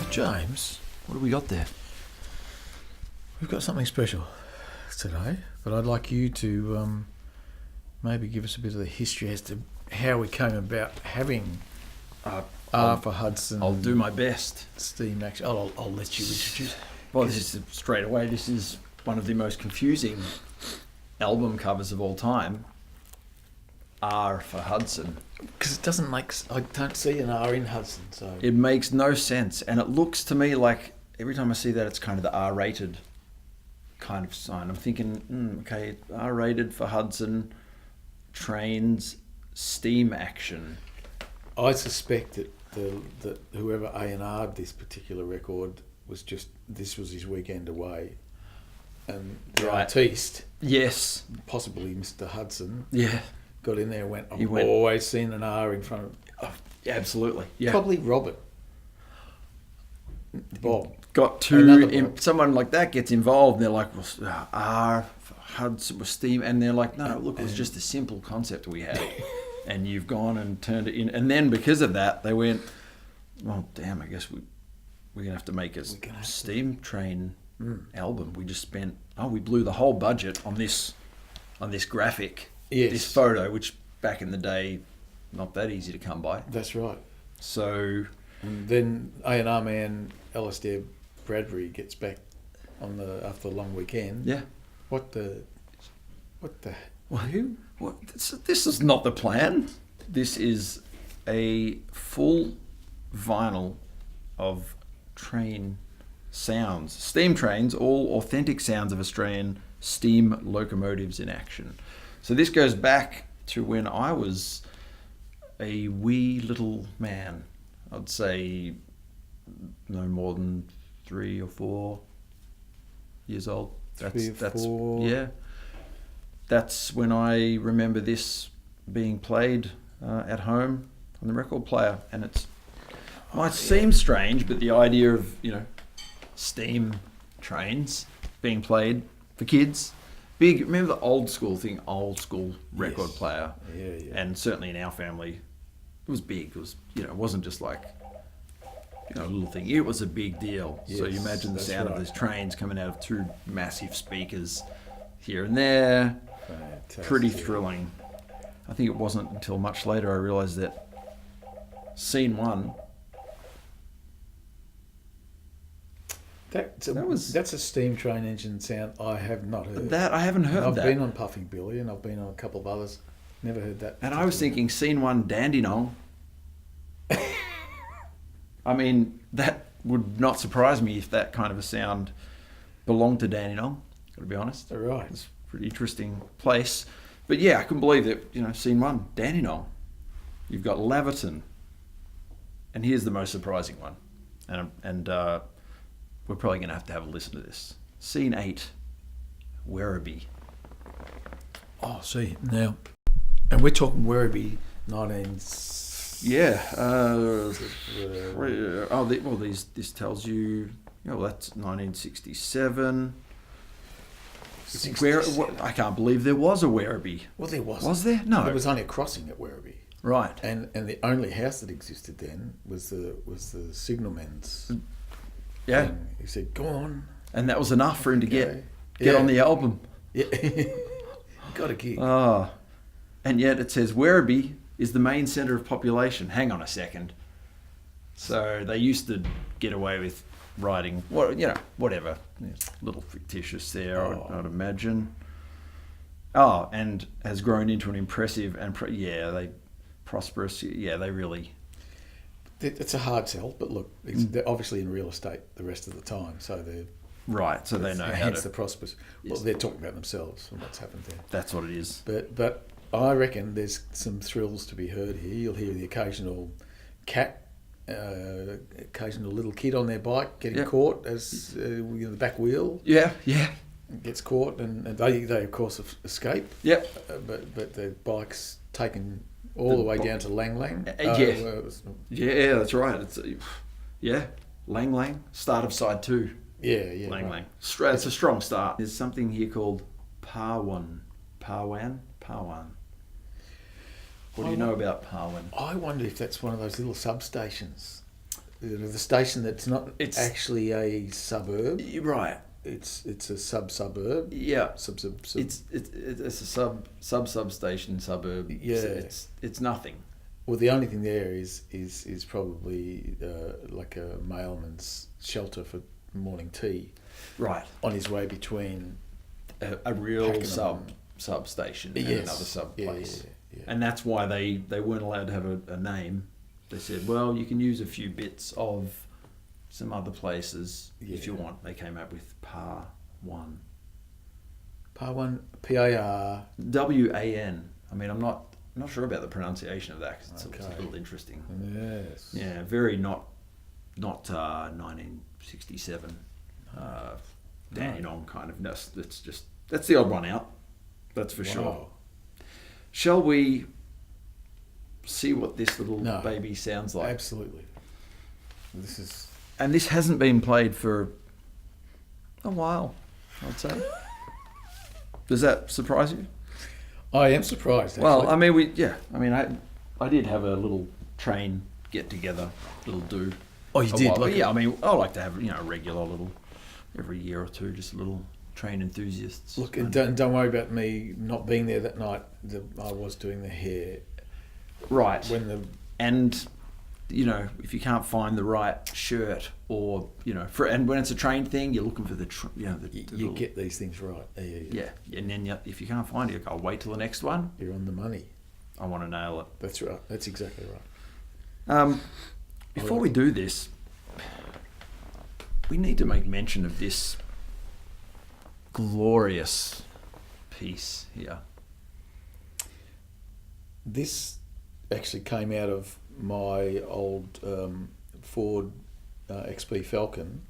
James, what have we got there? We've got something special today, but I'd like you to maybe give us a bit of the history as to how we came about having R for Hudson. I'll do my best. Steam action. I'll let you introduce. Well, this is straight away. This is one of the most confusing album covers of all time. R for Hudson. Because it doesn't make... I don't see an R in Hudson, so... It makes no sense. And it looks to me like every time I see that, it's kind of the R-rated kind of sign. I'm thinking, okay, R-rated for Hudson, trains, steam action. I suspect that whoever A&R'd this particular record was just... This was his weekend away. And the artiste... Yes. Possibly Mr. Hudson... Yeah. Got in there and went, I've always seen an R in front of... Oh, yeah, absolutely. Yeah. Probably Robert. Bob. Got to... Someone like that gets involved and they're like, well, R, Hudson was steam. And they're like, no, look, it was just a simple concept we had. And you've gone and turned it in. And then because of that, they went, well, damn, I guess we're going to have to make a steam train album. We just spent... we blew the whole budget on this graphic... Yes. This photo, which back in the day, not that easy to come by. That's right. So... And then A&R man Alistair Bradbury gets back after the long weekend. Yeah. What the... Well, who? What? This is not the plan. This is a full vinyl of train sounds. Steam trains, all authentic sounds of Australian steam locomotives in action. So this goes back to when I was a wee little man. I'd say no more than 3 or 4 years old. That's 4. Yeah. That's when I remember this being played at home on the record player, and it might seem strange, but the idea of steam trains being played for kids. Big, remember the old school record player? Yeah. And certainly in our family, it was big. It was, it wasn't just like, a little thing. It was a big deal. Yes, so you imagine the sound of those trains coming out of 2 massive speakers here and there. Fantastic. Pretty thrilling. I think it wasn't until much later I realised that scene 1... That's a steam train engine sound I have not heard. I haven't heard I've that. been on Puffing Billy and I've been on a couple of others. Never heard that. And I was thinking scene 1, Dandenong. I mean, that would not surprise me if that kind of a sound belonged to Dandenong, got to be honest. All right. It's a pretty interesting place. But yeah, I couldn't believe that, scene 1, Dandenong. You've got Laverton. And here's the most surprising one. And we're probably going to have a listen to this. Scene 8, Werribee. Oh, see, now, and we're talking Werribee 19... Yeah. This tells you, that's 1967. I can't believe there was a Werribee. Well, there wasn't. Was there? No. There was only a crossing at Werribee. Right. And the only house that existed then was the signalman's. Yeah. thing. He said, "Go on." And that was enough for him to get on the album. Yeah. Got a gig. Oh. And yet it says Werribee is the main centre of population. Hang on a second. So they used to get away with writing, whatever. It's a little fictitious there, I'd imagine. Oh, and has grown into an impressive and prosperous. Yeah, they really... It's a hard sell, but look, they're obviously in real estate the rest of the time, so they're... Right, so they know how to... Hence the prosperous. Well, they're talking about themselves and what's happened there. That's what it is. But I reckon there's some thrills to be heard here. You'll hear the occasional cat, occasional little kid on their bike getting caught as the back wheel. Yeah. Gets caught, and they of course escape. Yep. But the bike's taken all the way down to Lang Lang. Yeah, that's right. It's Lang Lang, start of side 2. Yeah. Lang right. Lang. It's a strong start. There's something here called Parwan. Parwan? What do you know about Parwan? I wonder if that's one of those little substations. The station that's not actually a suburb. Right. It's a sub-suburb. Yeah. Sub. It's a substation suburb. Yeah. It's nothing. Well, the only thing there is probably like a mailman's shelter for morning tea. Right. On his way between a real substation and another sub place. Yeah. And that's why they weren't allowed to have a name. They said, well, you can use a few bits of some other places if you want. They came up with Parwan. Parwan, P-A-R... W-A-N. I mean, I'm not sure about the pronunciation of that because it's a little interesting. Yes. Yeah, very not 1967 Dandenong kind of. That's the odd one out. That's for sure. Shall we see what this little baby sounds like? Absolutely. And this hasn't been played for a while, I'd say. Does that surprise you? I am surprised, actually. Well, I mean, I did have a little train get together, little do. Oh, you did? Yeah, I mean, I like to have, a regular little, every year or two, just a little train enthusiasts. Look, and don't worry about me not being there that night. I was doing the hair. Right. And if you can't find the right shirt or, and when it's a train thing, you're looking for you get these things right. Yeah. And then if you can't find it, I'll wait till the next one. You're on the money. I want to nail it. That's right. That's exactly right. Before we do this, we need to make mention of this glorious piece here. This actually came out of my old Ford XP Falcon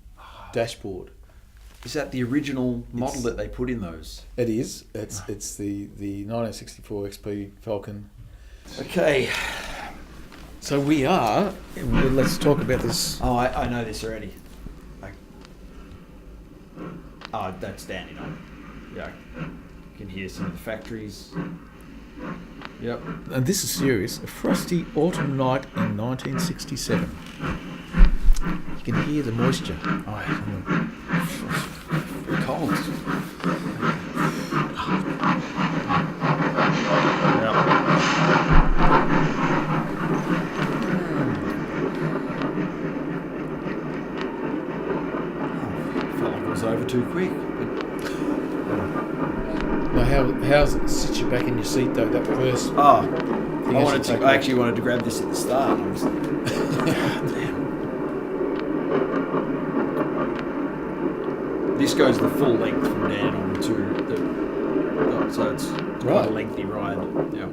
dashboard. Is that the original model that they put in those? It is. It's the 1964 XP Falcon. Okay. So let's talk about this. Oh, I know this already. That's Dandenong. Yeah. You can hear some of the factories. Yep. And this is serious. A frosty autumn night in 1967. You can hear the moisture. Very cold. Felt like it was over too quick. Now, how's it sit you back in your seat though? That first. I actually wanted to grab this at the start. This goes the full length from Dandenong to so it's quite a lengthy ride. Yeah.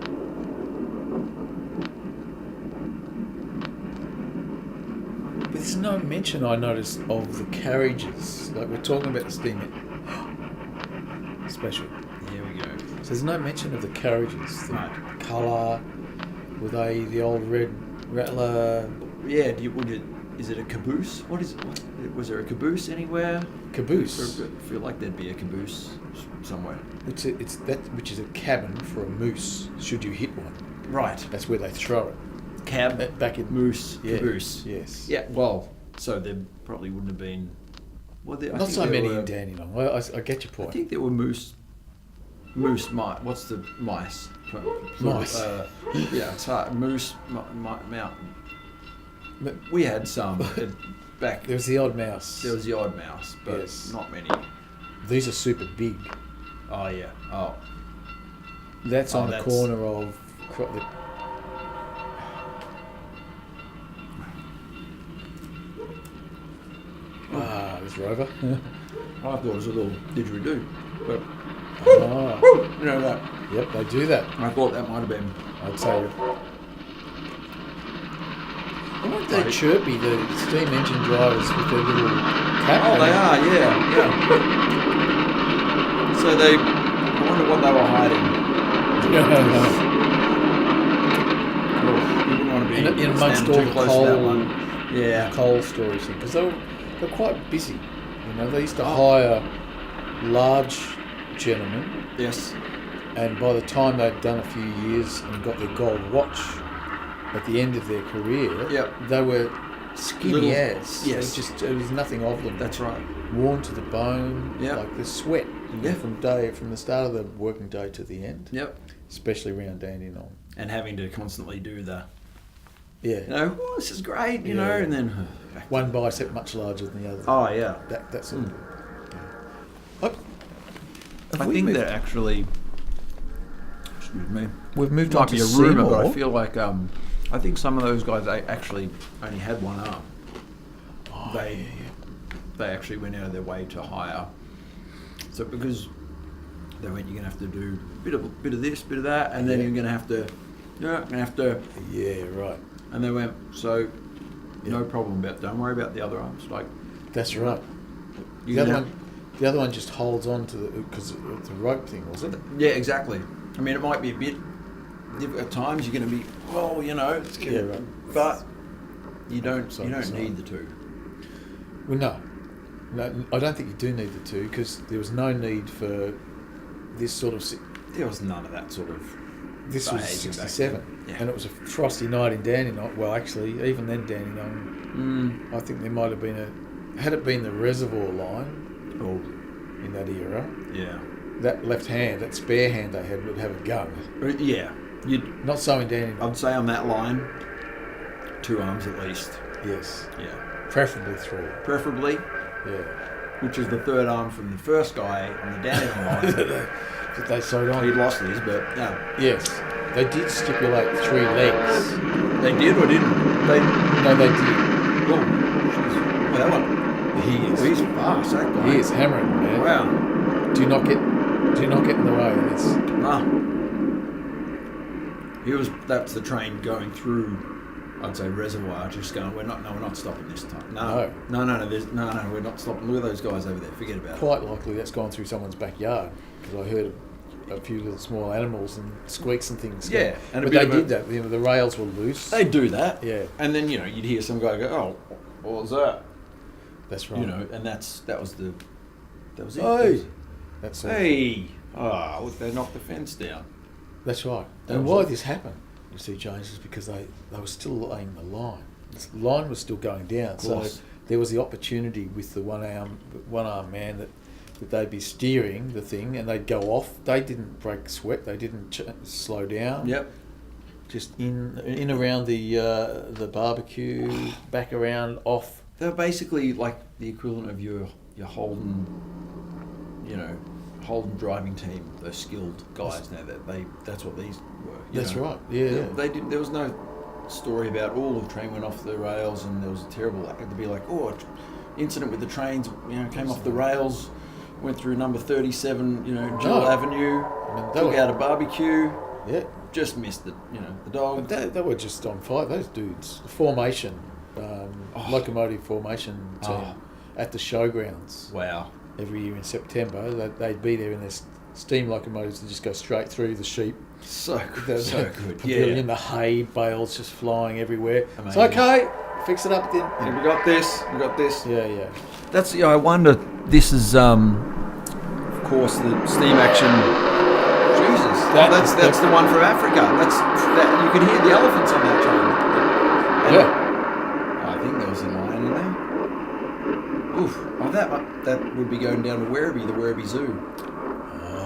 But there's no mention, I noticed, of the carriages. Like we're talking about the steam special. Here we go. So there's no mention of the carriages. The colour, were they the old red Rattler? Yeah. Is it a caboose? What is it? Was there a caboose anywhere? Caboose. I feel like there'd be a caboose somewhere. Which is a cabin for a moose. Should you hit one? Right. That's where they throw it. Cab. Back in moose. Yeah, caboose. Yes. Yeah. Well, so there probably wouldn't have been. Well, not so many in Dandenong. I get your point. I think there were moose mice. What's the mice? Mice. Yeah, it's hard. Moose mountain. We had some back. There was the odd mouse. There was the odd mouse, but yes. Not many. These are super big. Oh yeah. Oh. That's on the corner of. There's Rover. I thought it was a little didgeridoo, but you know that. Yep, they do that. I thought that might have been. I'd say. Aren't they chirpy, the steam engine drivers with their little cap? Oh, they are, yeah. So I wonder what they were hiding. You wouldn't want to be in amongst all the coal, yeah, coal stories, because they're quite busy. They used to hire large gentlemen, Yes. and by the time they'd done a few years and got their gold watch at the end of their career, Yep. they were skinny Little- as. yes. There was nothing of them. That's right. Worn to the bone, Yep. like the sweat Yep. from the start of the working day to the end, Yep. especially around Dandenong. And having to constantly do the, Yeah, oh, this is great, you Yeah. know, and then. one bicep much larger than the other. Oh, yeah. That sort of. Yeah. I think that actually. Excuse me. We've moved Might on be to a rumour, but I Seymour. feel like I think some of those guys they actually only had one arm. Oh, They actually went out of their way to hire. So because they went, you're gonna have to do a bit of this, bit of that, and then Yeah. you're gonna have to, Yeah, right. and they went, so no Yeah. problem about. Don't worry about the other arms. Like That's right. you The other can one, the other one just holds on to because it's a rope thing, was it? yeah, exactly. I mean, it might be a bit. At times, you're going to be, well, you know, it's gonna, Yeah, right. but you don't So need the two. Well, no, I don't think you do need the two because there was no need for this sort of. There was none of that sort of. This was behaviour back '67, then. Yeah. and it was a frosty night in Dandenong. Well, actually, even then, Dandenong, I think there might have been had it been the reservoir line Oh, in that era, yeah. that left hand, that spare hand they had would have a gun. Yeah. You'd, Not so in Dandenong. I'd say on that line, 2 arms at least. Yes, Yeah. preferably 3. Preferably, Yeah. which is the third arm from the first guy on the Dandenong line. That they sewed He on. lost his, but no. Yes, they did stipulate 3 legs. They did or didn't? They. No, they did. Oh, jeez. Well, that one. He is. He's fast, that guy. He is hammering, man. Wow. Do not get in the way of this. Ah. That's the train going through, I'd say, reservoir, just going, we're not stopping this time. No, we're not stopping. Look at those guys over there, forget about it. Quite likely that's gone through someone's backyard because I heard a few little small animals and squeaks and things. Yeah, and a but bit they of did that. You know, the rails were loose. They do that. Yeah. And then, you'd hear some guy go, oh, what was that? That's right. And that was it. Hey! That's all. Hey! Ah, look, they knocked the fence down. That's right. That And was why it. this happened, you see, James, is because they were still laying the line. The line was still going down. So course. there was the opportunity with the one arm man that they'd be steering the thing and they'd go off. They didn't break sweat. They didn't slow down. Yep. Just in around the barbecue, back around, off. They're basically like the equivalent of your Holden, Holden driving team. Those skilled guys now that's what these were. That's right. Yeah. They did. There was no story about the train went off the rails and there was a terrible. To be like incident with the trains. Came off the rails, went through number 37. Jewel Avenue, I mean, took out a barbecue. Yeah. Just missed it. The dog. But they were just on fire. Those dudes. The formation, locomotive formation team at the showgrounds. Wow. Every year in September, they'd be there in their steam locomotives and just go straight through the sheep. So good. So good. Pavilion, the hay bales just flying everywhere. Amazing. It's okay. Fix it up then. Yeah, we got this. Yeah. That's I wonder. This is of course the steam action. Jesus, that's the one from Africa. That you can hear the elephants on that train. Yeah. I think there was a lion in there. Oof. Oh, that would be going down to Werribee, the Werribee Zoo,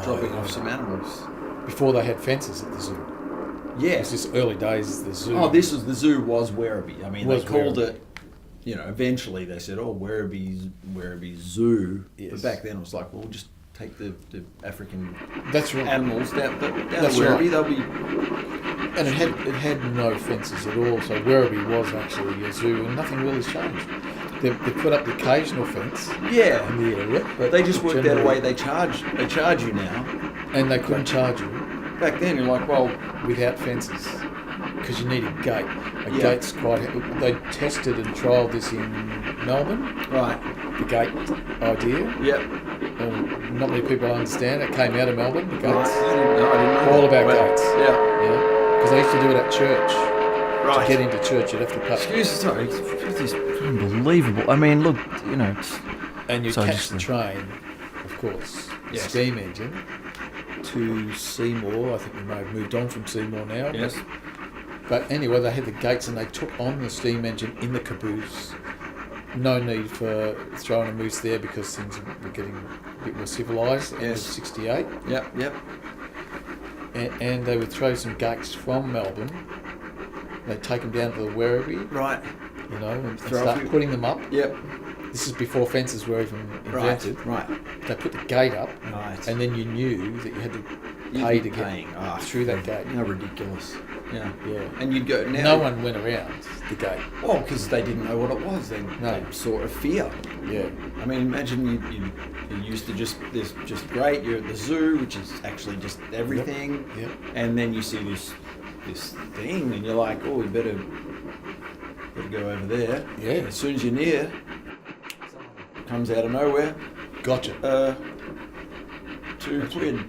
dropping off some animals. Before they had fences at the zoo. Yeah. It was just early days the zoo. Oh, the zoo was Werribee. I mean, they called Werribee. it. Eventually they said, Werribee Zoo. Yes. But back then it was like, well, we'll just take the African That's right. animals down to That's Werribee. right. They'll be. And it had no fences at all, so Werribee was actually a zoo, and nothing really changed. They put up the occasional fence Yeah. in the area, but They just worked out a generally- way they charge you now. and they couldn't charge you Back then you're like, well, without fences because you need a gate. A Yeah. gate's quite. They tested and trialled this in Melbourne. right. The gate idea. Yep. Not many people understand. It came out of Melbourne. The I gates. didn't know All that. about Well, gates. Yeah. Yeah, because they used to do it at church. Right. To get into church, you'd have to pay. Sorry, it's unbelievable. I mean, look, And you So catch just the train, of course, Yes. steam engine, to Seymour. I think we may have moved on from Seymour now. Yes. But anyway, they had the gates and they took on the steam engine in the caboose. No need for throwing a moose there because things were getting a bit more civilised. It was Yes. 68. Yep. And they would throw some gates from Melbourne. They'd take them down to the Werribee, Right. you know, and Throw a start few- putting them up. Yep. This is before fences were even invented. Right. They put the gate up, Right. and then you knew that you had to You'd pay be to get paying. Ah, through that gate. How ridiculous. Yeah. Yeah. And you'd go now. No one went around the gate. Oh, because they didn't know what it was. They sort of fear. Yeah. I mean, imagine you used to just great. You're at the zoo, which is actually just everything. Yep. And then you see this thing, and you're like, oh, we better go over there. Yeah. As soon as you're near, comes out of nowhere. Gotcha. £2.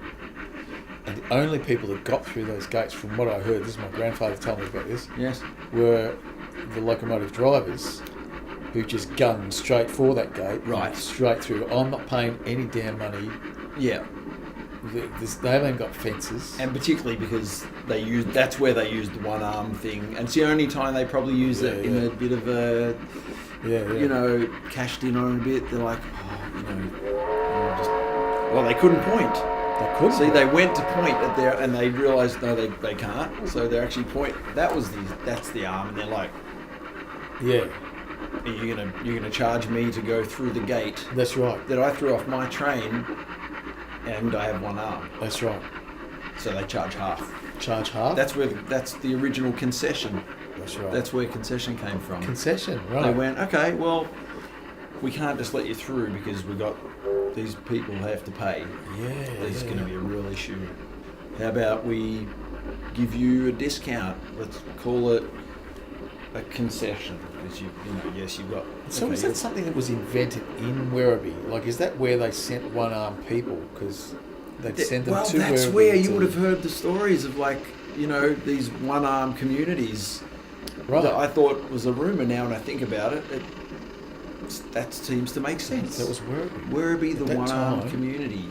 And the only people that got through those gates, from what I heard, this is my grandfather told me about this, Yes. were the locomotive drivers who just gunned straight for that gate. Right. Straight through. I'm not paying any damn money. Yeah. They haven't got fences. And particularly because that's where they used the one arm thing, and it's the only time they probably use it in a bit of a, cashed in on a bit. They're like, they couldn't point. They couldn't. See, they went to point at there, and they realised no, they can't. So they're actually point. That's the arm, and they're like, Yeah. you're gonna charge me to go through the gate That's right. that I threw off my train, and I have one arm. That's right. So they charge half. Charge half? That's the original concession. That's right. That's where concession came from. concession, right. They went, okay, well, we can't just let you through because we got these people who have to pay. Yeah. This is going to be a real issue. How about we give you a discount? Let's call it a concession because you've got. So is that something that was invented in Werribee? Like, is that where they sent one-armed people? Because they'd send them to Werribee. Well, that's where you would have heard the stories of these one-armed communities. Right. That I thought was a rumour. Now when I think about it, that seems to make sense. That was Werribee. Werribee, the At that one-armed time. community.